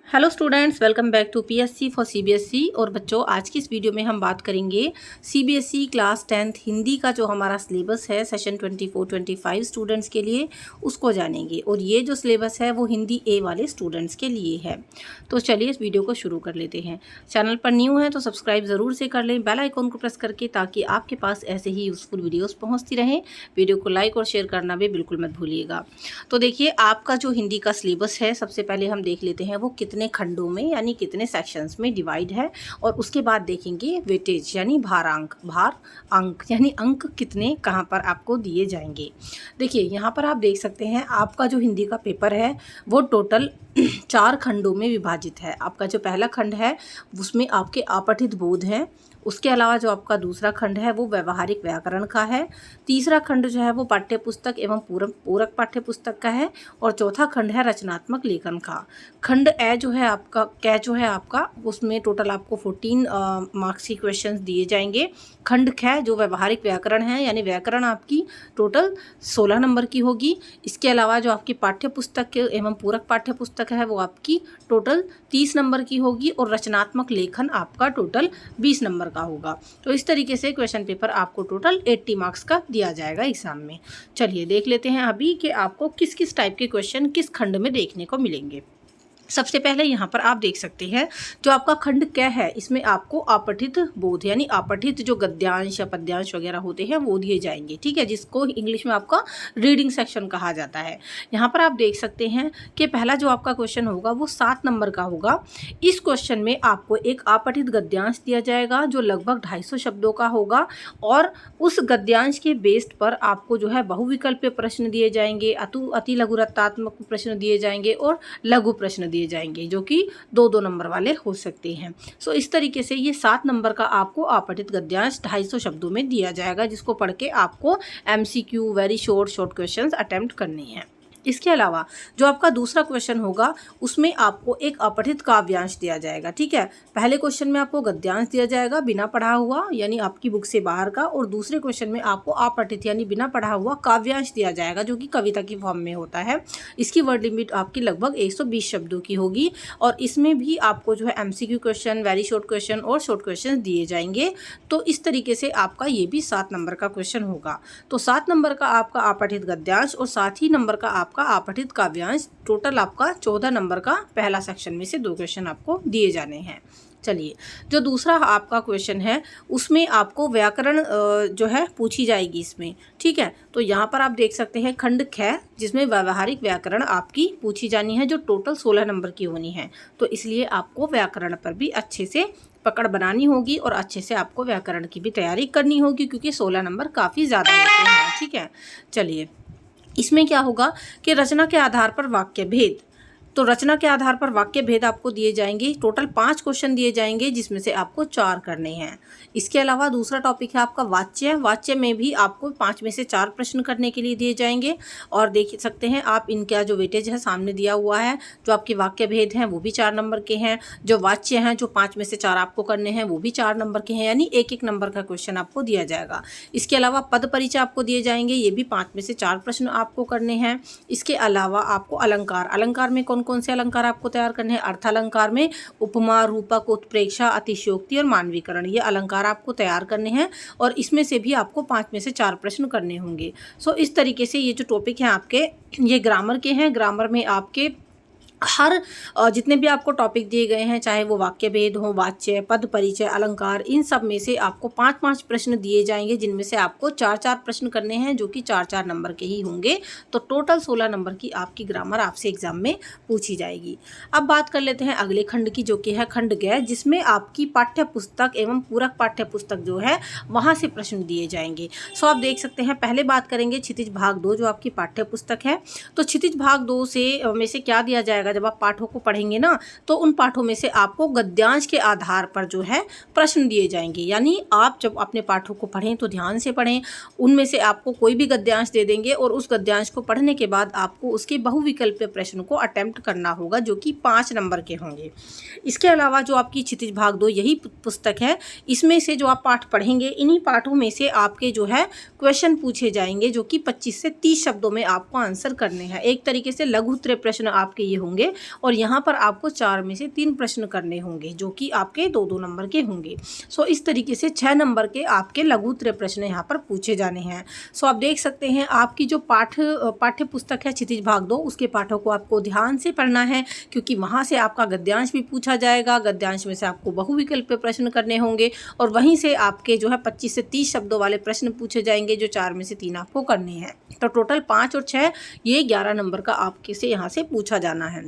Hello students, welcome back to PSC for CBSE. और बच्चों, आज की इस वीडियो में हम बात करेंगे सीबीएसई क्लास 10th हिंदी का जो हमारा सिलेबस है सेशन 24-25 स्टूडेंट्स के लिए, उसको जानेंगे। और ये जो सिलेबस है वो हिंदी ए वाले स्टूडेंट्स के लिए है। तो चलिए इस वीडियो को शुरू कर लेते हैं। चैनल पर न्यू है तो सब्सक्राइब ज़रूर से कर लें, बेल आइकॉन को प्रेस करके, ताकि आपके पास ऐसे ही यूज़फुल वीडियोज़ पहुँचती रहें। वीडियो को लाइक और शेयर करना भी बिल्कुल मत भूलिएगा। तो देखिए, आपका जो हिंदी का सिलेबस है, सबसे पहले हम देख लेते हैं वो कितने खंडों में यानी कितने सेक्शंस में डिवाइड है। और उसके बाद देखेंगे वेटेज यानी भार अंक यानी अंक कितने कहाँ पर आपको दिए जाएंगे। देखिए, यहाँ पर आप देख सकते हैं आपका जो हिंदी का पेपर है वो टोटल 4 खंडों में विभाजित है। आपका जो पहला खंड है उसमें आपके अपठित बोध हैं। उसके अलावा जो आपका दूसरा खंड है वो व्यवहारिक व्याकरण का है। तीसरा खंड जो है वो पाठ्य पुस्तक एवं पूरक पाठ्य पुस्तक का है। और चौथा खंड है रचनात्मक लेखन का। खंड ए जो है आपका उसमें टोटल आपको 14 मार्क्स की क्वेश्चंस दिए जाएंगे। खंड ख जो व्यवहारिक व्याकरण है यानी व्याकरण आपकी टोटल 16 नंबर की होगी। इसके अलावा जो आपकी पाठ्य पुस्तक एवं पूरक पाठ्य पुस्तक है वो आपकी टोटल 30 नंबर की होगी। और रचनात्मक लेखन आपका टोटल 20 नंबर का होगा। तो इस तरीके से क्वेश्चन पेपर आपको टोटल 80 मार्क्स का दिया जाएगा एग्जाम में। चलिए देख लेते हैं अभी कि आपको किस किस टाइप के क्वेश्चन किस खंड में देखने को मिलेंगे। सबसे पहले यहाँ पर आप देख सकते हैं जो आपका खंड क है, इसमें आपको अपठित बोध यानी अपठित जो गद्यांश या पद्यांश वगैरह होते हैं वो दिए जाएंगे। ठीक है, जिसको इंग्लिश में आपका रीडिंग सेक्शन कहा जाता है। यहाँ पर आप देख सकते हैं कि पहला जो आपका क्वेश्चन होगा वो 7 नंबर का होगा। इस क्वेश्चन में आपको एक अपठित गद्यांश दिया जाएगा जो लगभग 250 शब्दों का होगा। और उस गद्यांश के बेस्ड पर आपको जो है बहुविकल्पीय प्रश्न दिए जाएंगे, अति लघु रत्नात्मक प्रश्न दिए जाएंगे और लघु प्रश्न दिए जाएंगे जो कि 2-2 नंबर वाले हो सकते हैं। सो इस तरीके से ये 7 नंबर का आपको अपठित गद्यांश 250 शब्दों में दिया जाएगा, जिसको पढ़ के आपको MCQ very short questions attempt करने हैं। इसके अलावा जो आपका दूसरा क्वेश्चन होगा उसमें आपको एक अपठित काव्यांश दिया जाएगा। ठीक है, पहले क्वेश्चन में आपको गद्यांश दिया जाएगा बिना पढ़ा हुआ यानी आपकी बुक से बाहर का, और दूसरे क्वेश्चन में आपको अपठित यानी बिना पढ़ा हुआ काव्यांश दिया जाएगा जो कि कविता की फॉर्म में होता है। इसकी वर्ड लिमिट आपकी लगभग 120 शब्दों की होगी। और इसमें भी आपको जो है MCQ question, very short question और शॉर्ट क्वेश्चन दिए जाएंगे। तो इस तरीके से आपका ये भी 7 नंबर का क्वेश्चन होगा। तो 7 नंबर का आपका अपठित गद्यांश और 7 ही नंबर का आपका अपठित काव्यांश, टोटल आपका 14 नंबर का पहला सेक्शन में से 2 क्वेश्चन आपको दिए जाने हैं। चलिए, जो दूसरा आपका क्वेश्चन है उसमें आपको व्याकरण जो है पूछी जाएगी इसमें। ठीक है, तो यहाँ पर आप देख सकते हैं खंड ख जिसमें व्यावहारिक व्याकरण आपकी पूछी जानी है जो टोटल 16 नंबर की होनी है। तो इसलिए आपको व्याकरण पर भी अच्छे से पकड़ बनानी होगी और अच्छे से आपको व्याकरण की भी तैयारी करनी होगी, क्योंकि 16 नंबर काफ़ी ज़्यादा होते हैं। ठीक है, चलिए इसमें क्या होगा कि रचना के आधार पर वाक्य भेद, तो रचना के आधार पर वाक्य भेद आपको दिए जाएंगे। टोटल 5 क्वेश्चन दिए जाएंगे जिसमें से आपको 4 करने हैं। इसके अलावा दूसरा टॉपिक है आपका वाच्य में भी आपको 5 में से 4 प्रश्न करने के लिए दिए जाएंगे। और देख सकते हैं आप इनका जो वेटेज है सामने दिया हुआ है। जो आपके वाक्य भेद हैं वो भी 4 नंबर के हैं। जो वाच्य हैं जो 5 में से 4 आपको करने हैं वो भी 4 नंबर के हैं, यानी 1-1 नंबर का क्वेश्चन आपको दिया जाएगा। इसके अलावा पद परिचय आपको दिए जाएंगे, ये भी 5 में से 4 प्रश्न आपको करने हैं। इसके अलावा आपको अलंकार में कौन से अलंकार आपको तैयार करने हैं। अर्थालंकार में उपमा, रूपक, उत्प्रेक्षा, अतिशयोक्ति और मानवीकरण, ये अलंकार आपको तैयार करने हैं। और इसमें से भी आपको 5 में से 4 प्रश्न करने होंगे। सो इस तरीके से ये जो टॉपिक हैं आपके, ये ग्रामर के हैं। ग्रामर में आपके हर जितने भी आपको टॉपिक दिए गए हैं, चाहे वो वाक्य भेद हो, वाच्य, पद परिचय, अलंकार, इन सब में से आपको 5-5 प्रश्न दिए जाएंगे जिनमें से आपको 4-4 प्रश्न करने हैं जो कि 4-4 नंबर के ही होंगे। तो टोटल 16 नंबर की आपकी ग्रामर आपसे एग्जाम में पूछी जाएगी। अब बात कर लेते हैं अगले खंड की, जो कि है खंड ग, जिसमें आपकी पाठ्य पुस्तक एवं पूरक पाठ्य पुस्तक जो है वहाँ से प्रश्न दिए जाएंगे। सो आप देख सकते हैं, पहले बात करेंगे क्षितिज भाग 2 जो आपकी पाठ्य पुस्तक है। तो क्षितिज भाग 2 में से क्या दिया जाएगा, जब आप पाठों को पढ़ेंगे ना तो उन पाठों में से आपको गद्यांश के आधार पर जो है प्रश्न दिए जाएंगे। यानी आप जब अपने पाठों को पढ़ें तो ध्यान से पढ़ें, उनमें से आपको कोई भी गद्यांश दे देंगे और उस गद्यांश को पढ़ने के बाद आपको उसके बहुविकल्पीय प्रश्न को अटेम्प्ट करना होगा जो कि 5 नंबर के होंगे। इसके अलावा जो आपकी क्षितिज भाग 2 यही पुस्तक है, इसमें से जो आप पाठ पढ़ेंगे इन्हीं पाठों में से आपके जो है क्वेश्चन पूछे जाएंगे जो कि 25 से 30 शब्दों में आपको आंसर करने हैं। एक तरीके से लघु उत्तरीय प्रश्न आपके ये होंगे होंगे और यहाँ पर आपको 4 में से 3 प्रश्न करने होंगे जो कि आपके 2-2 नंबर के होंगे। सो इस तरीके से 6 नंबर के आपके लघु उत्तरीय प्रश्न यहाँ पर पूछे जाने हैं। सो आप देख सकते हैं आपकी जो पाठ्य पुस्तक है क्षितिज भाग 2 उसके पाठों को आपको ध्यान से पढ़ना है, क्योंकि वहाँ से आपका गद्यांश भी पूछा जाएगा। गद्यांश में से आपको बहुविकल्पीय प्रश्न करने होंगे और वहीं से आपके जो है 25 से 30 शब्दों वाले प्रश्न पूछे जाएंगे जो 4 में से 3 आपको करने हैं। तो टोटल 5 और 6 ये 11 नंबर का आपके से यहाँ से पूछा जाना है।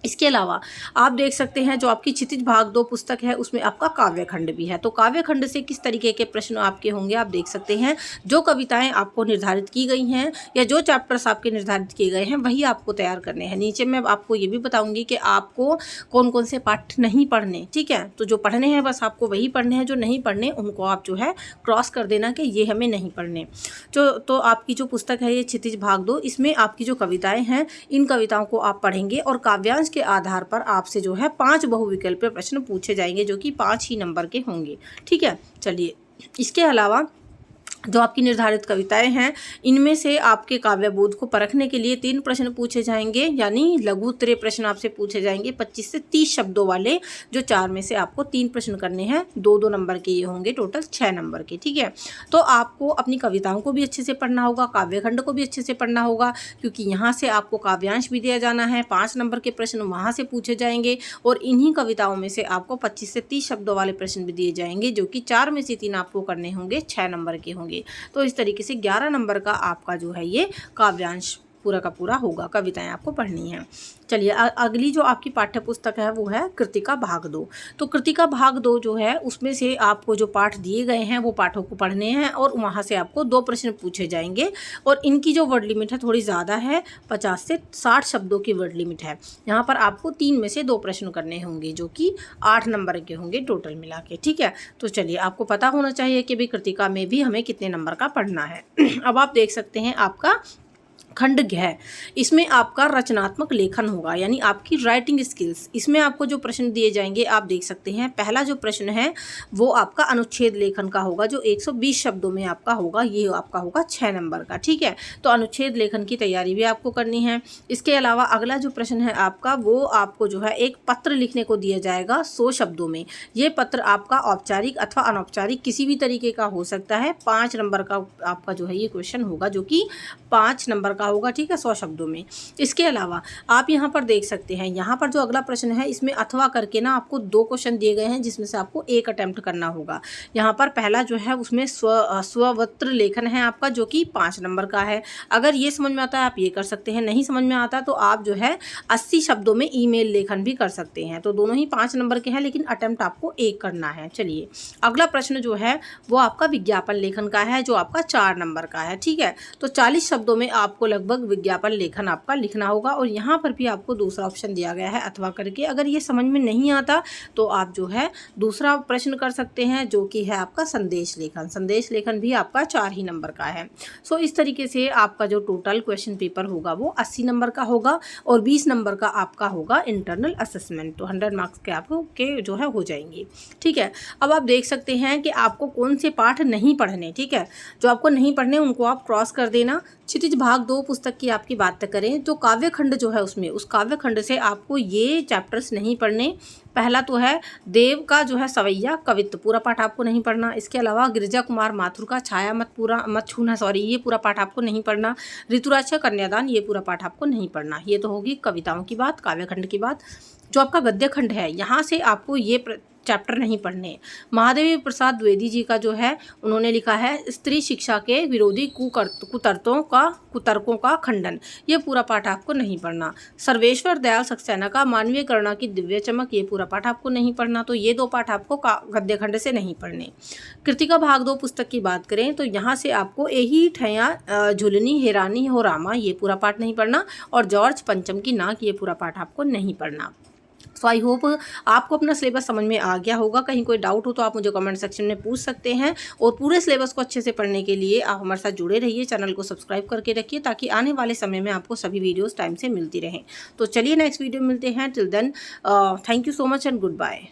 इसके अलावा आप देख सकते हैं जो आपकी क्षितिज भाग 2 पुस्तक है उसमें आपका काव्य खंड भी है। तो काव्य खंड से किस तरीके के प्रश्न आपके होंगे आप देख सकते हैं। जो कविताएं आपको निर्धारित की गई हैं या जो चैप्टर्स आपके निर्धारित किए गए हैं वही आपको तैयार करने हैं। नीचे मैं आपको ये भी बताऊंगी कि आपको कौन कौन से पाठ नहीं पढ़ने, ठीक है। तो जो पढ़ने हैं बस आपको वही पढ़ने हैं, जो नहीं पढ़ने उनको आप जो है क्रॉस कर देना कि ये हमें नहीं पढ़ने। तो आपकी जो पुस्तक है ये क्षितिज भाग 2, इसमें आपकी जो कविताएं हैं इन कविताओं को आप पढ़ेंगे और काव्यांश के आधार पर आपसे जो है 5 बहुविकल्पीय प्रश्न पूछे जाएंगे जो कि 5 ही नंबर के होंगे, ठीक है। चलिए, इसके अलावा जो आपकी निर्धारित कविताएं हैं इनमें से आपके काव्यबोध को परखने के लिए 3 प्रश्न पूछे जाएंगे, यानी लघु उत्तरीय प्रश्न आपसे पूछे जाएंगे 25 से 30 शब्दों वाले, जो 4 में से आपको 3 प्रश्न करने हैं। 2-2 नंबर के ये होंगे, टोटल 6 नंबर के, ठीक है। तो आपको अपनी कविताओं को भी अच्छे से पढ़ना होगा, काव्यखंड को भी अच्छे से पढ़ना होगा, क्योंकि यहाँ से आपको काव्यांश भी दिया जाना है। 5 नंबर के प्रश्न वहाँ से पूछे जाएंगे और इन्हीं कविताओं में से आपको 25 से 30 शब्दों वाले प्रश्न भी दिए जाएंगे जो कि 4 में से 3 आपको करने होंगे, 6 नंबर के होंगे। तो इस तरीके से 11 नंबर का आपका जो है ये काव्यांश पूरा का पूरा होगा, कविताएं आपको पढ़नी है। चलिए, अगली जो आपकी पाठ्य पुस्तक है वो है कृतिका भाग 2। तो कृतिका भाग 2 जो है उसमें से आपको जो पाठ दिए गए हैं वो पाठों को पढ़ने हैं और वहाँ से आपको 2 प्रश्न पूछे जाएंगे और इनकी जो वर्ड लिमिट है थोड़ी ज़्यादा है, 50 से 60 शब्दों की वर्ड लिमिट है। यहाँ पर आपको 3 में से 2 प्रश्न करने होंगे जो कि 8 नंबर के होंगे टोटल मिला के, ठीक है। तो चलिए, आपको पता होना चाहिए कि भाई कृतिका में भी हमें कितने नंबर का पढ़ना है। अब आप देख सकते हैं आपका खंड है, इसमें आपका रचनात्मक लेखन होगा, यानी आपकी राइटिंग स्किल्स। इसमें आपको जो प्रश्न दिए जाएंगे आप देख सकते हैं। पहला जो प्रश्न है वो आपका अनुच्छेद लेखन का होगा जो 120 शब्दों में आपका होगा, ये आपका होगा 6 नंबर का, ठीक है। तो अनुच्छेद लेखन की तैयारी भी आपको करनी है। इसके अलावा अगला जो प्रश्न है आपका वो आपको जो है एक पत्र लिखने को दिया जाएगा 100 शब्दों में। ये पत्र आपका औपचारिक अथवा अनौपचारिक किसी भी तरीके का हो सकता है। 5 नंबर का आपका जो है ये क्वेश्चन होगा जो कि 5 नंबर का होगा, ठीक है, 100 शब्दों में। इसके अलावा आप यहाँ पर देख सकते हैं, यहाँ पर जो अगला प्रश्न है इसमें अथवा करके ना आपको 2 क्वेश्चन दिए गए हैं जिसमें से आपको एक अटेम्प्ट करना होगा। यहाँ पर पहला जो है उसमें स्ववत्र लेखन है आपका जो कि 5 नंबर का है। अगर ये समझ में आता है आप ये कर सकते हैं, नहीं समझ में आता तो आप जो है 80 शब्दों में ईमेल लेखन भी कर सकते हैं। तो दोनों ही 5 नंबर के हैं लेकिन अटेम्प्ट आपको एक करना है। चलिए, अगला प्रश्न जो है वो आपका विज्ञापन लेखन का है जो आपका 4 नंबर का है, ठीक है। तो 40 शब्दों में आपको लगभग विज्ञापन लेखन आपका लिखना होगा और यहाँ पर भी आपको दूसरा ऑप्शन दिया गया है अथवा करके। अगर ये समझ में नहीं आता तो आप जो है दूसरा प्रश्न कर सकते हैं जो कि है आपका संदेश लेखन। संदेश लेखन भी आपका 4 ही नंबर का है। सो इस तरीके से आपका जो टोटल क्वेश्चन पेपर होगा वो 80 नंबर का होगा और 20 नंबर का आपका होगा इंटरनल असेसमेंट। तो 100 मार्क्स के आपको के जो है हो जाएंगे, ठीक है। अब आप देख सकते हैं कि आपको कौन से पाठ नहीं पढ़ने, ठीक है। जो आपको नहीं पढ़ने उनको आप क्रॉस कर देना। क्षितिज भाग 2 पुस्तक की आपकी बात करें तो काव्य खंड जो है उसमें उस काव्य खंड से आपको ये चैप्टर्स नहीं पढ़ने। पहला तो है देव का जो है सवैया कवित्व, पूरा पाठ आपको नहीं पढ़ना। इसके अलावा गिरिजा कुमार माथुर का छाया मत छूना, ये पूरा पाठ आपको नहीं पढ़ना। ऋतुराज का कन्यादान, ये पूरा पाठ आपको नहीं पढ़ना। ये तो होगी कविताओं की बात, काव्य खंड की बात। जो आपका गद्य खंड है यहाँ से आपको ये चैप्टर नहीं पढ़ने। महादेवी प्रसाद द्विवेदी जी का जो है उन्होंने लिखा है स्त्री शिक्षा के विरोधी कुतर्कों का खंडन, ये पूरा पाठ आपको नहीं पढ़ना। सर्वेश्वर दयाल सक्सेना का मानवीय करुणा की दिव्य चमक, ये पूरा पाठ आपको नहीं पढ़ना। तो ये 2 पाठ आपको गद्य खंड से नहीं पढ़ने। कृतिका भाग 2 पुस्तक की बात करें तो यहाँ से आपको एही ठैया झुलनी हेरानी हो रामा, ये पूरा पाठ नहीं पढ़ना और जॉर्ज पंचम की नाक, ये पूरा पाठ आपको नहीं पढ़ना। सो आई होप आपको अपना सिलेबस समझ में आ गया होगा। कहीं कोई डाउट हो तो आप मुझे कमेंट सेक्शन में पूछ सकते हैं और पूरे सिलेबस को अच्छे से पढ़ने के लिए आप हमारे साथ जुड़े रहिए। चैनल को सब्सक्राइब करके रखिए ताकि आने वाले समय में आपको सभी वीडियोस टाइम से मिलती रहें। तो चलिए नेक्स्ट वीडियो मिलते हैं। Till then thank you so much and good bye.